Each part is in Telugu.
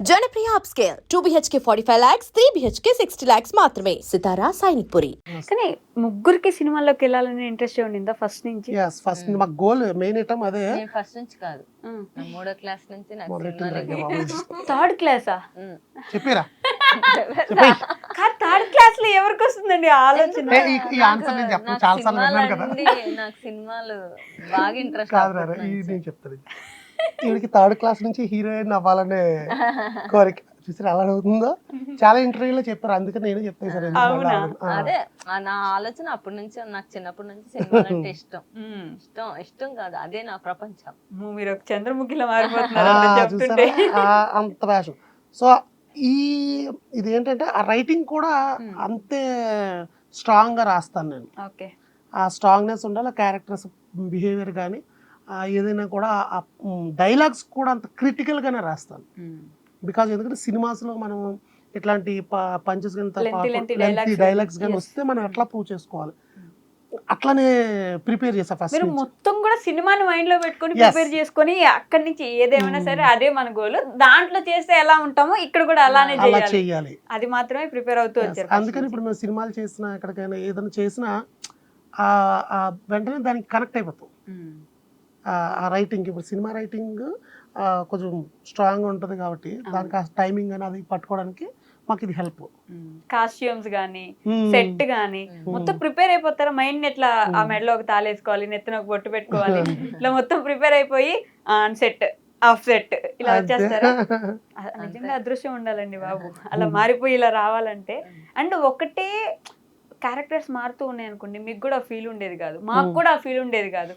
Janapriya upscale 2 BHK 45 lakhs, 3 BHK 60 lakhs మాత్రమే. సితారా సైనిక్పురి. కానీ ముగ్గురికి సినిమాల్లోకి వెళ్ళాలని ఇంట్రెస్ట్ ఉండిందా ఫస్ట్ నుంచి? ఫస్ట్ మా గోల్ మెయిన్ ఐటమ్ అదే. నేను ఫస్ట్ నుంచి కాదు, నా 3వ క్లాస్ నుంచి నాకు థర్డ్ క్లాసా చెప్పిరా కాదు, థర్డ్ క్లాస్ లో ఎవరికి వస్తుందండి ఆలోచన? ఈ ఆన్సర్ నేను చెప్పను, చాలా సార్లు విన్నాను కదా. నాకు సినిమాలు బాగా ఇంట్రెస్ట్ కాదు నేను చెప్తాను. వీడికి థర్డ్ క్లాస్ నుంచి హీరోయిన్ అవ్వాలనే కోరిక. చూసారు అలా అవుతుందో, చాలా ఇంటర్వ్యూలో చెప్పారు, అందుకే నేను చెప్తాను సార్. అదే నా ఆలోచన అప్పటి నుంచి, నాకు చిన్నప్పటి నుంచి సినిమాలు అంటే ఇష్టం. ఇష్టం ఇష్టం కాదు, అదే నా ప్రపంచం. మీరు ఒక చంద్రముఖిలో మారిపోతున్నారు చెప్తుంటే. అంత ప్యాషన్. సో ఇది ఏంటంటే ఆ రైటింగ్ కూడా అంతే స్ట్రాంగ్ గా రాస్తాను నేను. ఓకే, ఆ స్ట్రాంగ్నెస్ ఉండాలి, క్యారెక్టర్స్ బిహేవియర్ కానీ ఏదైనా కూడా డైలాగ్స్ కూడా అంత క్రిటికల్ గానే రాస్తాను. బికాజ్ ఎందుకంటే సినిమాస్ లో మనం ఇట్లాంటి పంచెస్ కానీ డైలాగ్స్ కానీ వస్తే మనం ఎట్లా ప్రూవ్ చేసుకోవాలి, అట్లానే ప్రిపేర్ చేసా ఫస్ట్. మీరు మొత్తం కూడా సినిమాని మైండ్ లో పెట్టుకొని ప్రిపేర్ చేసుకొని అక్కడి నుంచి ఏదేమైనా సరే అదే మన గోల్. దాంట్లో చేస్తే ఎలా ఉంటామో ఇక్కడ కూడా అలానే చేయాలి, అది మాత్రమే ప్రిపేర్ అవుతూ వచ్చారు. అందుకని ఇప్పుడు మేము సినిమాలు చేసినా ఎక్కడికైనా ఏదైనా చేసినా వెంటనే దానికి కనెక్ట్ అయిపోతాం. ఆ రైటింగ్, ఇప్పుడు సినిమా రైటింగ్ కొంచెం స్ట్రాంగ్ ఉంటుంది కాబట్టి దానికి ఆ టైమింగ్ అని అది పట్టుకోవడానికి మాకు ఇది హెల్ప్. కాస్ట్యూమ్స్ గానీ సెట్ గానీ మొత్తం ప్రిపేర్ అయిపోతారా? మైండ్ ఎట్లా ఆ మెడలో ఒక తాళేసుకోవాలి, నెత్తిన ఒక బొట్టు పెట్టుకోవాలి, ఇట్లా మొత్తం ప్రిపేర్ అయిపోయి సెట్ ఆఫ్ సెట్ ఇలా వచ్చేస్తారా? నిజంగా అదృశ్యం ఉండాలండి బాబు, అలా మారిపోయి ఇలా రావాలంటే. అండ్ ఒకటే క్యారెక్టర్స్ మారుతూ ఉన్నాయి అనుకోండి, మీకు కూడా ఫీల్ ఉండేది కాదు, మాకు కూడా ఆ ఫీల్ ఉండేది కాదు.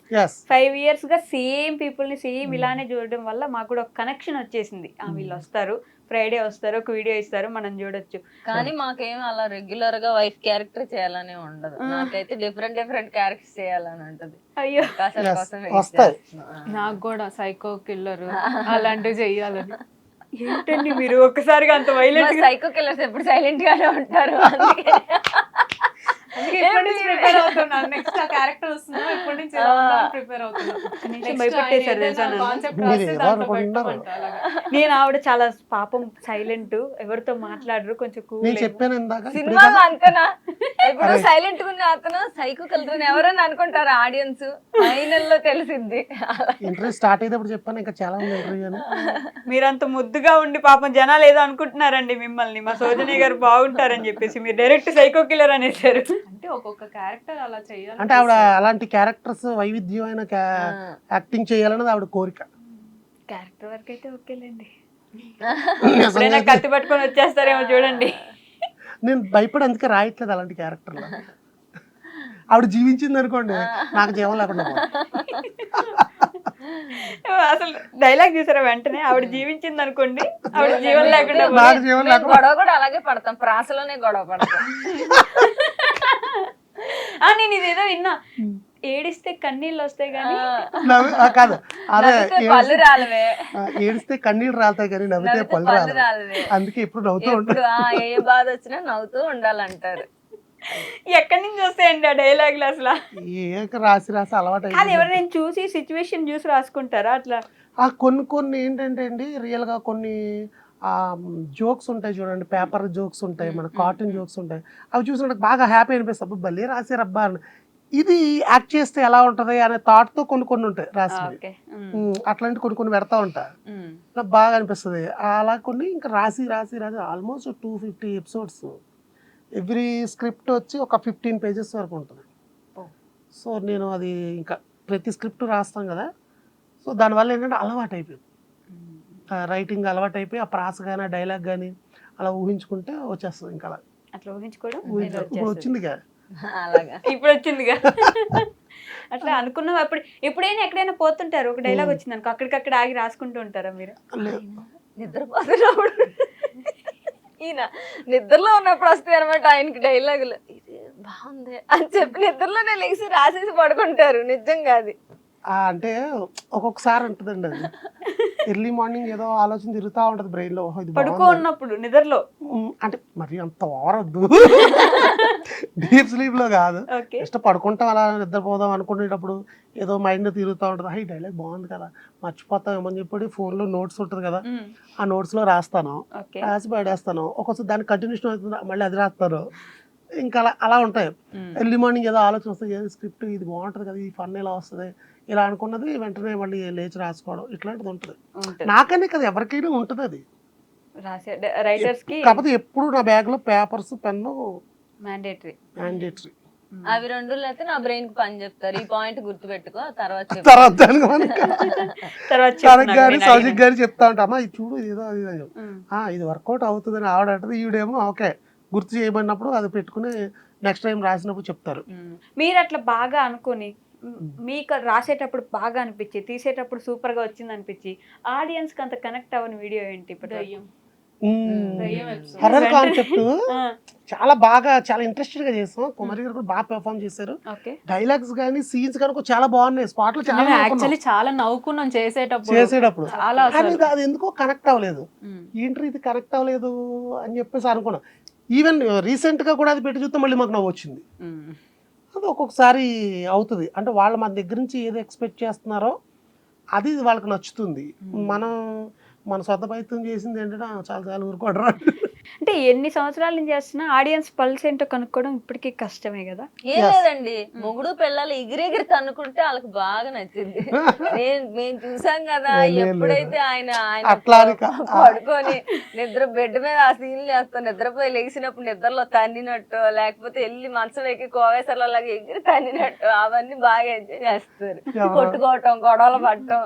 5 years గా సేమ్ పీపుల్ ని సేమ్ ఇలానే చూడడం వల్ల మాకు కూడా ఒక కనెక్షన్ వచ్చేసింది. వీళ్ళు వస్తారు, ఫ్రైడే వస్తారు, ఒక వీడియో ఇస్తారు, మనం చూడొచ్చు. కానీ మాకేం అలా రెగ్యులర్ గా వైఫ్ క్యారెక్టర్ చేయాలని ఉండదు. నాకైతే డిఫరెంట్ క్యారెక్టర్స్ చేయాలని ఉంటది. అయ్యో, నాకు కూడా సైకో కిల్లర్ అలాంటివి చెయ్యాలని. ఏంటండి మీరు ఒక్కసారిగా అంత వైలెంట్? సైకో కిల్లర్స్ ఎప్పుడు సైలెంట్ గానే ఉంటారు. నెక్స్ట్ ఆ క్యారెక్టర్ వస్తుందో ఇప్పటి నుంచి ప్రిపేర్ నేను ఆవిడ చాలా పాపం సైలెంట్, ఎవరితో మాట్లాడరు, కొంచెం సినిమాలో అంతనా ఎప్పుడు సైలెంట్ గా అతను సైకో కిల్లర్ ఎవరని అనుకుంటారు ఆడియన్స్, ఫైనల్ లో తెలిసింది. ఇంటర్వ్యూ స్టార్ట్ అయ్యేటప్పుడు చెప్పాను, ఇంకా చాలా మీరంత ముద్దుగా ఉండి పాపం జనాలు ఏదో అనుకుంటున్నారండి మిమ్మల్ని, మా సౌజన్య గారు బాగుంటారని చెప్పేసి మీరు డైరెక్ట్ సైకో కిల్లర్ అనేసారు. అంటే ఒక్కొక్క క్యారెక్టర్ అలా చేయాలి, అంటే ఆవిడ అలాంటి క్యారెక్టర్స్ వైవిధ్యమైన యాక్టింగ్ చేయాలన్నది ఆవిడ కోరిక. క్యారెక్టర్ వరకు అయితే ఓకేలేండి, కత్తి పట్టుకొని వచ్చేస్తారేమో చూడండి. నేను భయపడి అందుకే రాయట్లేదు అలాంటి క్యారెక్టర్లు. ఆవిడ జీవించింది అనుకోండి, నాకు జీవం లేకుండా. అసలు డైలాగ్ చూసారా వెంటనే, ఆవిడ జీవించింది అనుకోండి, ఆవిడ జీవం లేకుండా. గొడవ కూడా అలాగే పడతాం, ప్రాసలోనే గొడవ పడతాం. నేను ఇదేదో విన్నా, ఏడిస్తే కన్నీళ్ళు వస్తాయి కానీ కాదు, అదే పళ్ళు రాలవే. ఏడిస్తే కన్నీళ్ళు రాలుతాయి కానీ నవ్వితే పళ్ళు రాలవే. అందుకే ఇప్పుడు నవ్వుతూ ఉంటారు, ఏ బాధ వచ్చినా నవ్వుతూ ఉండాలంటారు. ఎక్కడి నుంచి వస్తాయండి ఆ డైలాగులు? అసలు రాసి అలవాటు. అది ఎవరైనా చూసి సిచ్యువేషన్ చూసి రాసుకుంటారా అట్లా? కొన్ని ఏంటంటే అండి, రియల్ గా కొన్ని జోక్స్ ఉంటాయి చూడండి, పేపర్ జోక్స్ ఉంటాయి, మన కార్టూన్ జోక్స్ ఉంటాయి, అవి చూసినప్పుడు బాగా హ్యాపీ అనిపిస్తుంది, భలే రాసారబ్బా అని. ఇది యాక్ట్ చేస్తే ఎలా ఉంటది అనే థాట్ తో కొన్ని ఉంటాయి రాసి, అట్లాంటి కొన్ని పెడతా ఉంటా, నాకు బాగా అనిపిస్తుంది అలా. కొన్ని ఇంకా రాసి ఆల్మోస్ట్ 250 episodes. ఎవ్రీ స్క్రిప్ట్ వచ్చి ఒక 15 pages వరకు ఉంటుంది. సో నేను అది ఇంకా ప్రతి స్క్రిప్ట్ రాస్తాం కదా, సో దానివల్ల ఏంటంటే అలవాటు అయిపోయింది, రైటింగ్ అలవాటు అయిపోయి ఆ ప్రాస కానీ డైలాగ్ కానీ అలా ఊహించుకుంటే వచ్చేస్తుంది. ఇంకా అలా అట్లా ఊహించుకోవడం ఇప్పుడు వచ్చిందిగా, ఇప్పుడు వచ్చిందిగా అట్లా అనుకున్నాం. ఎప్పుడైనా ఎక్కడైనా పోతుంటారు, ఒక డైలాగ్ వచ్చింది అనుకో, అక్కడికక్కడ ఆగి రాసుకుంటూ ఉంటారా మీరు? నిద్రపోతున్నప్పుడు ఈయన నిద్రలో ఉన్నప్పుడు వస్తాయి అనమాట ఆయనకి డైలాగులు, ఇది బాగుంది అని చెప్పి నిద్రలోనే లేచి రాసేసి పడుకుంటారు. నిజంగా అది అంటే ఒక్కొక్కసారి ఉంటుందండి అది. ఎర్లీ మార్నింగ్ ఏదో ఆలోచన తిరుగుతూ ఉంటుంది బ్రెయిన్ లో, ఇది పడుకో బాగుంది. ఉన్నప్పుడు నిద్రలో. అంటే మరి అంత ఓవరొద్దు, డీప్ స్లీప్ లో కాదు, ఓకే. జస్ట్ పడుకుంటాం అలా నిద్రపోదాం అనుకునేటప్పుడు ఏదో మైండ్ తిరుగుతూ ఉంటుంది, ఈ డైలాగ్ బాగుంది కదా మర్చిపోతాం ఏమని చెప్పి ఫోన్లో నోట్స్ ఉంటుంది కదా, ఆ నోట్స్లో రాస్తాను, ఓకే. రాసి పడేస్తాను. ఒక్కొక్కసారి దాని కంటిన్యూషన్ అవుతుంది, మళ్ళీ అది రాస్తాను. ఇంకా అలా అలా ఉంటాయి. ఎర్లీ మార్నింగ్ ఏదో ఆలోచన వస్తుంది, ఏదో స్క్రిప్ట్ ఇది బాగుంటుంది కదా, ఈ ఫన్ ఇలా వస్తుంది, ఇలా అనుకున్నది వెంటనే మళ్ళీ లేచి రాసుకోవడం ఇట్లాంటిది ఉంటుంది. నాకనే కదా ఎవరికైనా ఉంటుంది అది, రాసే రైటర్స్ కి కాకపోతే ఎప్పుడు నా బ్యాగ్ లో పేపర్స్ పెన్ను మ్యాండేటరీ. మ్యాండేటరీ. అవి రెండు అయితే నా బ్రెయిన్ కి పని చెప్తారు, ఈ పాయింట్ గుర్తు పెట్టుకో తర్వాత చెప్పు. తర్వాత దానికి తర్వాత తనకు కానీ సౌజిక్ గారి చెప్తా ఉంటా, అమ్మా ఇది చూడు ఇది ఏదో అది అని చెప్పి, ఇది వర్కౌట్ అవుతుందని ఆవిడ అంటది, ఈవిడేమో ఓకే గుర్తు చేయబడినప్పుడు అది పెట్టుకుని నెక్స్ట్ టైం రాసినప్పుడు చెప్తారు. మీరు అట్లా బాగా అనుకుని మీకు రాసేటప్పుడు బాగా అనిపించి తీసేటప్పుడు సూపర్ గా వచ్చింది అనిపించి ఆడియన్స్ కి అంత కనెక్ట్ అవ్వని వీడియో ఏంటి? హర్రర్ కాన్సెప్ట్ చాలా బాగా చాలా ఇంట్రెస్టెడ్ గా చేస్తాం. కుమారి గారు కూడా బాగా పెర్ఫార్మ్ చేశారు. డైలాగ్స్ కానీ సీన్స్ కానీ చాలా బాగున్నాయి. స్పాట్ లో చాలా యాక్చువల్లీ చాలా నవ్వుకున్నాం చేసేటప్పుడు, చాలా కానీ అది ఎందుకో కనెక్ట్ అవ్వలేదు. ఏంటి ఇది కనెక్ట్ అవ్వలేదు అని చెప్పేసి అనుకున్నాం. ఈవెన్ రీసెంట్ గా కూడా అది పెట్టి చూస్తే మళ్ళీ మాకు నవ్వు వచ్చింది. అది ఒక్కొక్కసారి అవుతుంది, అంటే వాళ్ళు మన దగ్గర నుంచి ఏది ఎక్స్పెక్ట్ చేస్తున్నారో అది వాళ్ళకి నచ్చుతుంది. మన సొంత ప్రయత్నం చేసింది ఏంటంటే చాలా చాలా ఊరుకోవడం. అంటే ఎన్ని సంవత్సరాల నుంచి చేస్తున్నా ఆడియన్స్ పల్స్ ఏంటో కనుక్కోవడం ఇప్పటికీ కష్టమే కదా. ఏం లేదండి, మొగుడు పిల్లలు ఎగిరెగిరి తన్నుకుంటే వాళ్ళకి బాగా నచ్చింది. మేము చూసాం కదా, ఎప్పుడైతే ఆయన పడుకొని నిద్ర బెడ్ మీద ఆ సీన్లు చేస్తాం, నిద్రపోయి లేచినప్పుడు నిద్రలో తన్నినట్టు, లేకపోతే వెళ్ళి మంచం ఎక్కి కోవేశ్వరలాగా ఎగిరి తన్నినట్టు, అవన్నీ బాగా ఎంజాయ్ చేస్తారు. కొట్టుకోవటం, గొడవలు పడటం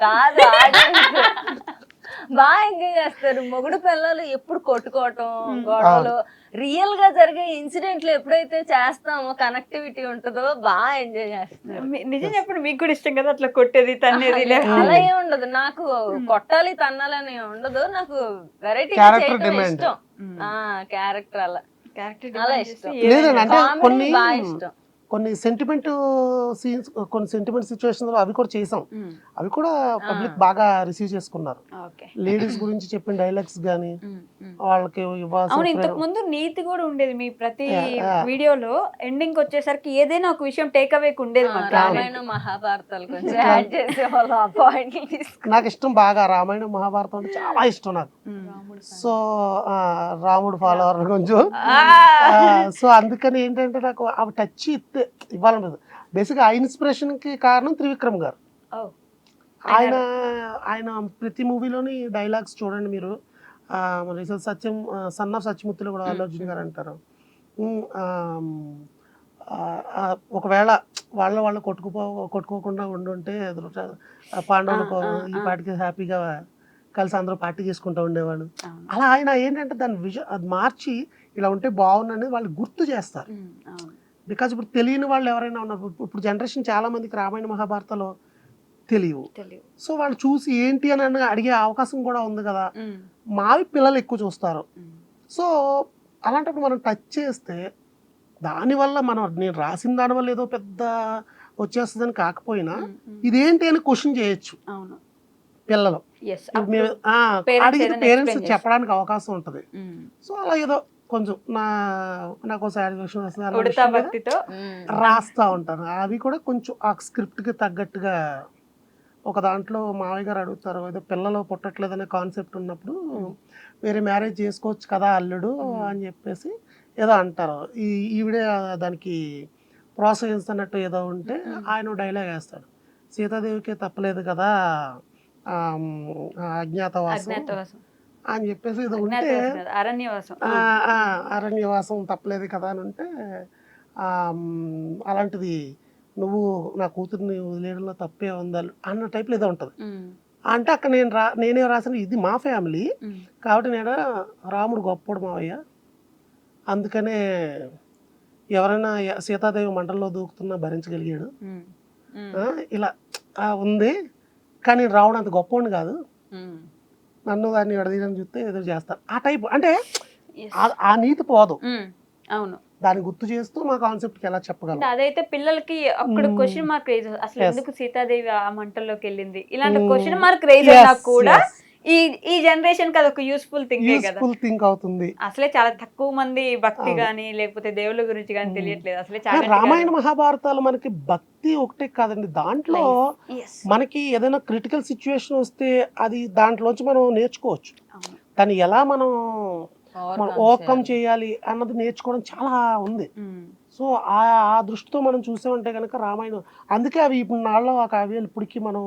కాదు, ఆడియన్స్ బాగా ఎంజాయ్ చేస్తారు. మొగుడు పిల్లలు ఎప్పుడు కొట్టుకోవటం, గొడవలు, రియల్ గా జరిగే ఇన్సిడెంట్లు ఎప్పుడైతే చేస్తామో కనెక్టివిటీ ఉంటుందో బాగా ఎంజాయ్ చేస్తారు. నిజం చెప్పండి, మీకు కూడా ఇష్టం కదా అట్లా కొట్టేది తన్నేది? అలా ఏం ఉండదు, నాకు కొట్టాలి తన్నాలని ఉండదు, నాకు వెరైటీ ఇష్టం. క్యారెక్టర్ అలా అలా ఇష్టం, కొన్ని బాగా ఇష్టం. కొన్ని సెంటిమెంట్ సీన్స్, కొన్ని సెంటిమెంట్ సిచ్యువేషన్స్ అవి కూడా చేసాం. అవి కూడా పబ్లిక్ బాగా రిసీవ్ చేసుకున్నారు. లేడీస్ గురించి చెప్పిన డైలాగ్స్ గానీ వాళ్ళకి అవును. ఇంతకు ముందు నీతి కూడా ఉండేది మీ ప్రతి వీడియోలో. ఎండింగ్ వచ్చేసరికి ఏదైనా ఒక విషయం టేక్ అవే ఉండేది. రామాయణం మహాభారతాలు కొంచెం యాడ్ చేసేవాళ్ళం, ఆ పాయింట్ నాకు ఇష్టం బాగా. రామాయణం మహాభారతం అంటే చాలా ఇష్టం నాకు. సో రాముడు ఫాలోవర్ కొంచెం, సో అందుకని ఏంటంటే నాకు అవి టచ్ ఇవ్వాలన్నది. బేసిక్గా ఆ ఇన్స్పిరేషన్ కి కారణం త్రివిక్రమ్ గారు. ఆయన ప్రతి మూవీలోని డైలాగ్స్ చూడండి మీరు. సత్యం సన్ ఆఫ్ సత్యమూర్తిలో కూడా అల్లు అర్జున్ గారు అంటారు, ఒకవేళ వాళ్ళు కొట్టుకోకుండా ఉండుంటే పాండవులకు ఈ పాటికి హ్యాపీగా కలిసి అందరూ పార్టీ చేసుకుంటూ ఉండేవాళ్ళు. అలా ఆయన ఏంటంటే దాని అది మార్చి ఇలా ఉంటే బాగుందని వాళ్ళు గుర్తు చేస్తారు. బికాజ్ ఇప్పుడు తెలియని వాళ్ళు ఎవరైనా ఉన్నారు, ఇప్పుడు జనరేషన్ చాలా మందికి రామాయణ మహాభారతాలు తెలియవు. సో వాళ్ళు చూసి ఏంటి అని అడిగే అవకాశం కూడా ఉంది కదా. మావి పిల్లలు ఎక్కువ చూస్తారు. సో అలాంటప్పుడు మనం టచ్ చేస్తే దానివల్ల నేను రాసిన దానివల్ల ఏదో పెద్ద వచ్చేస్తుందని కాకపోయినా ఇదేంటి అని క్వశ్చన్ చేయొచ్చు పిల్లలు. అడిగితే పేరెంట్స్ చెప్పడానికి అవకాశం ఉంటుంది. సో అలా ఏదో కొంచెం నాకు సాటిస్ఫాక్షన్ వస్తుంది, రాస్తా ఉంటాను. అవి కూడా కొంచెం ఆ స్క్రిప్ట్కి తగ్గట్టుగా. ఒక దాంట్లో మావయ్య గారు అడుగుతారు, ఏదో పిల్లలు పుట్టట్లేదనే కాన్సెప్ట్ ఉన్నప్పుడు వేరే మ్యారేజ్ చేసుకోవచ్చు కదా అల్లుడు అని చెప్పేసి ఏదో అంటారు. ఈవిడే దానికి ప్రోత్సహిస్తున్నట్టు ఏదో ఉంటే ఆయన డైలాగ్ వేస్తాడు, సీతాదేవికి తప్పలేదు కదా అజ్ఞాతవాసం అని చెప్పేసి ఏదో ఉంటే, అరణ్యవాసం తప్పలేదు కదా అని ఉంటే, అలాంటిది నువ్వు నా కూతుర్ని వదిలేయడంలో తప్పే ఉందాలి అన్న టైప్లో ఏదో ఉంటుంది. అంటే అక్కడ నేనే రాసిన ఇది మా ఫ్యామిలీ కాబట్టి నేను రాముడు గొప్పడు మావయ్య, అందుకనే ఎవరైనా సీతాదేవి మంటల్లో దూకుతున్నా భరించగలిగాడు ఇలా ఉంది, కానీ రావడం అంత గొప్పవాడిని కాదు, నన్ను దాన్ని విడదీయడం చూస్తే ఏదో చేస్తారు ఆ టైప్. అంటే ఆ నీతి పోదు. అవును. దాన్ని గుర్తు చేస్తూ మా కాన్సెప్ట్కి ఎలా చెప్పగలం. అంటే అదైతే పిల్లలకి అక్కడ మ్మ్. క్వశ్చన్ మార్క్ రేజ్ అసలు Yes. ఎందుకు సీతాదేవి ఆ మంటల్లోకి వెళ్ళింది ఇలాంటి మ్మ్. క్వశ్చన్ మార్క్ రేజ్ Yes, అయినా కూడా yes. ఈ జనరేషన్ కి అదొక యూస్ఫుల్ థింగే కదా. యూస్ఫుల్ థింక్ అవుతుంది. అసలే చాలా తక్కువ మంది భక్తి అవును. గాని లేకపోతే దేవుళ్ళ గురించి గాని మ్మ్. తెలియట్లేదు అసలే మరి చాలా రామాయణ మహాభారతాలు మనకి భక్తి ఒకటే కాదండి, దాంట్లో మనకి ఏదైనా క్రిటికల్ సిచ్యువేషన్ వస్తే అది దాంట్లోంచి మనం నేర్చుకోవచ్చు. దాన్ని ఎలా మనం ఓవర్కమ్ చేయాలి అన్నది నేర్చుకోవడం చాలా ఉంది. సో ఆ దృష్టితో మనం చూసామంటే కనుక రామాయణం, అందుకే అవి ఇప్పుడు నాళ్ళలో ఆ కావ్యాలు ఇప్పటికీ మనం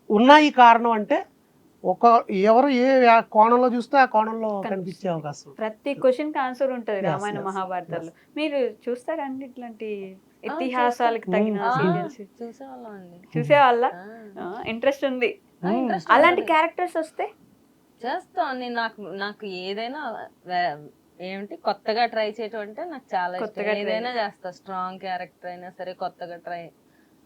ఉన్నాయి. కారణం అంటే ఎవరు ఏ కోణంలో చూస్తే ఆ కోణంలో కనిపించే అవకాశం. ప్రతి క్వశ్చన్ కి ఆన్సర్ ఉంటది Yes, రామాయణ yes, మహాభారతాల్లో. మీరు చూస్తారండి ఇట్లాంటి ఇతిహాసాలకు తగిన మ్మ్. సీరియల్స్ చూసేవాళ్ళం అండి. చూసేవాళ్ళ ఆ. ఇంట్రెస్ట్ ఉంది interest అలాంటి ఉంది. క్యారెక్టర్స్ వస్తే చేస్తాను నేను. నాకు ఏదైనా ఏమిటి కొత్తగా ట్రై చేయటం అంటే నాకు చాలా కొత్తగా ఇష్టం. try ఏదైనా చేస్తా, స్ట్రాంగ్ క్యారెక్టర్ అయినా సరే, కొత్తగా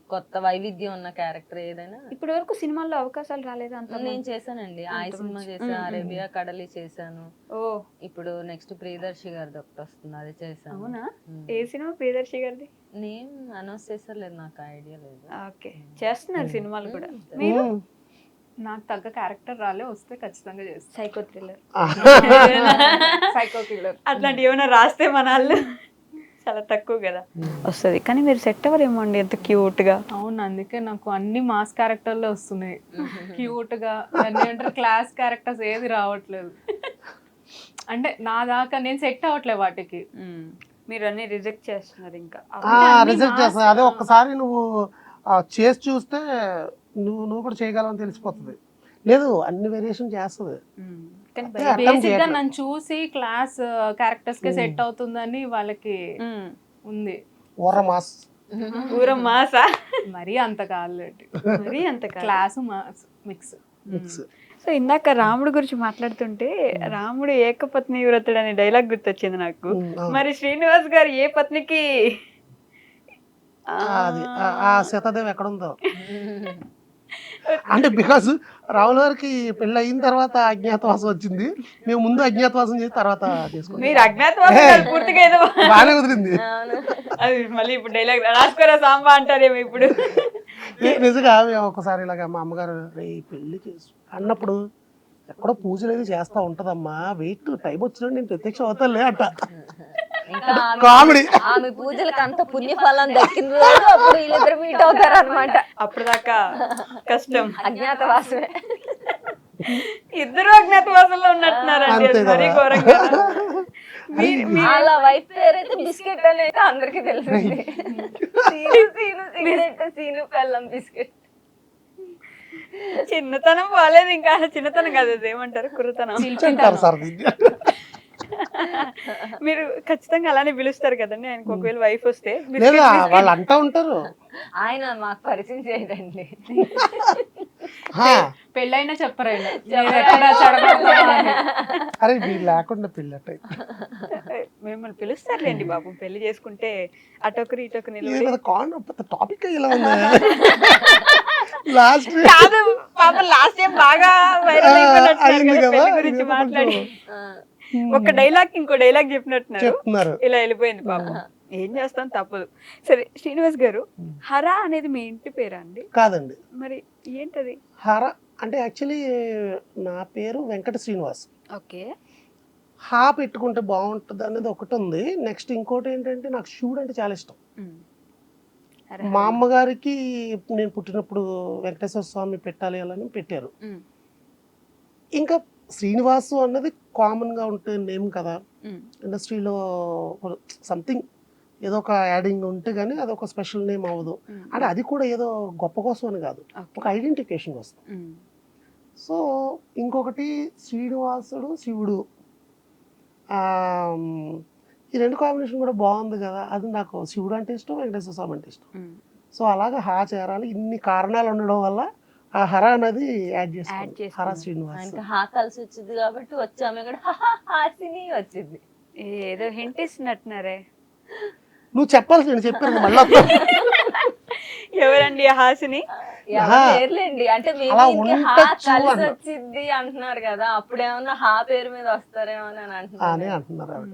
కొత్త వైవిధ్యం ఉన్న క్యారెక్టర్ ఏదైనా. ఇప్పటి వరకు సినిమాల్లో అవకాశాలు రాలేదు అంత నేను చేశానండి. ఆయి అంత సినిమా మంచి- చేశాను, మ్మ్. అరేబియా కడలి చేశాను. ఓ ఇప్పుడు నెక్స్ట్ ప్రియదర్శి గారిది ఒకటి వస్తుంది, అది చేశాను. అవునా? మ్మ్. ఏ సినిమా ప్రియదర్శి గారిది? నేమ్ అనౌన్స్ చేశారు, నాకు ఐడియా లేదు. ఓకే, చేస్తున్నారు సినిమాలు కూడా. మ్మ్. మీరు నాకు తగ్గ క్యారెక్టర్ రాలే, వస్తే ఖచ్చితంగా చేస్తాను. సైకో థ్రిల్లర్ సైకో కిల్లర్ అట్లాంటి ఏమైనా రాస్తే మన వాళ్ళు చాలా తక్కువ కదా వస్తుంది. కానీ మీరు సెట్ అవ్వరేమో అండి, ఎంత క్యూట్ గా. అవును, అందుకే నాకు అన్ని మాస్ క్యారెక్టర్లే వస్తున్నాయి. క్యూట్ గా క్లాస్ క్యారెక్టర్స్ ఏది రావట్లేదు. అంటే నా దాకా నేను సెట్ అవ్వట్లేదు వాటికి. మీరు అన్ని రిజెక్ట్ చేస్తున్నారు ఇంకా. రిజెక్ట్ చేస్తా. అదే ఒక్కసారి నువ్వు చేసి చూస్తే నువ్వు కూడా చేయగలవని తెలిసిపోతుంది. లేదు, అన్ని వేరియేషన్ చేస్తుంది. కానీ అదే అర్థం బేసిక్ గా చేయట్లేదు. నన్ను చూసి క్లాస్ క్యారెక్టర్స్ కి సెట్ అవుతుందని వాళ్ళకి ఉంది. ఓర మాస్ ఊరం మాసా మరీ అంత కాదులేండి, మరి అంత class mass mix. Mix. So ఇందాక రాముడు గురించి మాట్లాడుతుంటే రాముడు ఏకపత్ని వ్రతుడు అనే డైలాగ్ గుర్తొచ్చింది నాకు. మరి శ్రీనివాస్ గారు ఏ పత్నికి అది ఆ సీతాదేవి ఎక్కడ ఉందో అంటే, బికాస్ రాముల గారికి పెళ్ళి అయిన తర్వాత అజ్ఞాతవాసం వచ్చింది. మేము ముందు అజ్ఞాతవాసం చేసి తర్వాత చేసుకున్నాం. మీరు అజ్ఞాతవాసం కాదు, పూర్తిగా ఏదో బాగానే కుదిరింది. అది మళ్ళీ ఇప్పుడు డైలాగ్ రాసుకోరా సాంబా అంటారేమో ఇప్పుడు. నిజంగా మేము ఒకసారి ఇలాగ మా అమ్మగారు పెళ్లి చేసు అన్నప్పుడు ఎక్కడో పూజలు ఏది చేస్తా ఉంటదమ్మా, వెయిట్ టైం వచ్చినట్టు నేను ప్రత్యక్షం అవుతానులే అంట. ఇంకా కామెడీ. ఆమె పూజలకు అంత పుణ్యఫలం దక్కిన రోజు అప్పుడు వీళ్ళిద్దరు మీట్ అవుతారు అనమాట. అప్పుడు దాకా కష్టం. అజ్ఞాతవాసమే. ఇద్దరు అజ్ఞాతవాసంలో ఉన్నట్టున్నారండి, అది అంతే మరీ కదా. ఘోరంగా. వాళ్ళ వైఫ్ పేరైతే బిస్కెట్ అని అయితే అందరికి తెలిసింది. సీను పెళ్ళం బిస్కెట్. చిన్నతనం బాలేదు, ఇంకా చిన్నతనం కాదు, అది ఏమంటారు, కుర్రతనం. అంటారు సార్ దీన్ని. మీరు ఖచ్చితంగా అలానే పిలుస్తారు కదండి ఆయనకు ఒకవేళ వైఫ్ వస్తే. లేదా వాళ్ళు అంటా ఉంటారు. ఆయన మాకు పరిచయం చేయడండి. హా, పెళ్ళైనా చెప్పరైనా నేను ఎక్కడ చెడగొడతానా అని. అరే వీళ్ళు లేకుండా పెళ్ళట మిమ్మల్ని పిలుస్తారులేండి బాబు, పెళ్లి చేసుకుంటే అటొకరు ఇటొకరు నిలబడి. టాపిక్ ఇలా ఉంది. లాస్ట్ కాదు పాప, లాస్ట్ టైం బాగా వైరల్ అయిపోయినట్టున్నారు అయింది కదా కదా, పెళ్లి గురించి మాట్లాడి. ఒక డైలాగ్ ఇంకో డైలాగ్ చెప్పినట్టున్నారు, చెప్తున్నారు. ఇలా వెళ్ళిపోయింది పాపం. ఏం చేస్తాం, తప్పదు. సరే శ్రీనివాస్ గారు, హరా అనేది మీ ఇంటి పేరా అండి? కాదండి, మరి ఏంటది? హర అంటే యాక్చువల్లీ నా పేరు వెంకట శ్రీనివాస్. ఓకే, హా పెట్టుకుంటే బాగుంటుంది అనేది ఒకటి ఉంది. నెక్స్ట్ ఇంకోటి ఏంటంటే నాకు శివుడు అంటే చాలా ఇష్టం. మా అమ్మగారికి నేను పుట్టినప్పుడు వెంకటేశ్వర స్వామి పెట్టాలి అని పెట్టారు. ఇంకా శ్రీనివాసు అన్నది కామన్గా ఉంటే నేమ్ కదా, ఇండస్ట్రీలో సంథింగ్ ఏదో ఒక యాడింగ్ ఉంటే కానీ అది ఒక స్పెషల్ నేమ్ అవ్వదు. అంటే అది కూడా ఏదో గొప్ప కోసం అని కాదు, ఒక ఐడెంటిఫికేషన్ వస్తుంది. సో ఇంకొకటి శ్రీనివాసుడు శివుడు, ఈ రెండు కాంబినేషన్ కూడా బాగుంది కదా. అది నాకు శివుడు అంటే ఇష్టం, వెంకటేశ్వర స్వామి అంటే ఇష్టం. సో అలాగా హా చేరాలి. ఇన్ని కారణాలు ఉండడం వల్ల ఆ హర అనేది యాడ్ చేస్తాను, హర శ్రీనివాస్. ఆయనకి హా కలిసి వచ్చింది కాబట్టి వచ్చామె కూడా హాసిని వచ్చింది. ఏదో హింట్ ఇస్తున్నట్టున్నారే. నువ్వు చెప్పాల్సి నేను చెప్పాను మళ్ళీ. ఎవరండి ఆ హాసిని? పేర్లేండి, అంటే అలా మేబీ హా ఉండొచ్చు కలిసి అన్న. వచ్చింది అంటున్నారు కదా, అప్పుడేమన్నా హా పేరు మీద వస్తారేమో అని అంటున్నారు. అని అంటున్నారు ఆవిడ.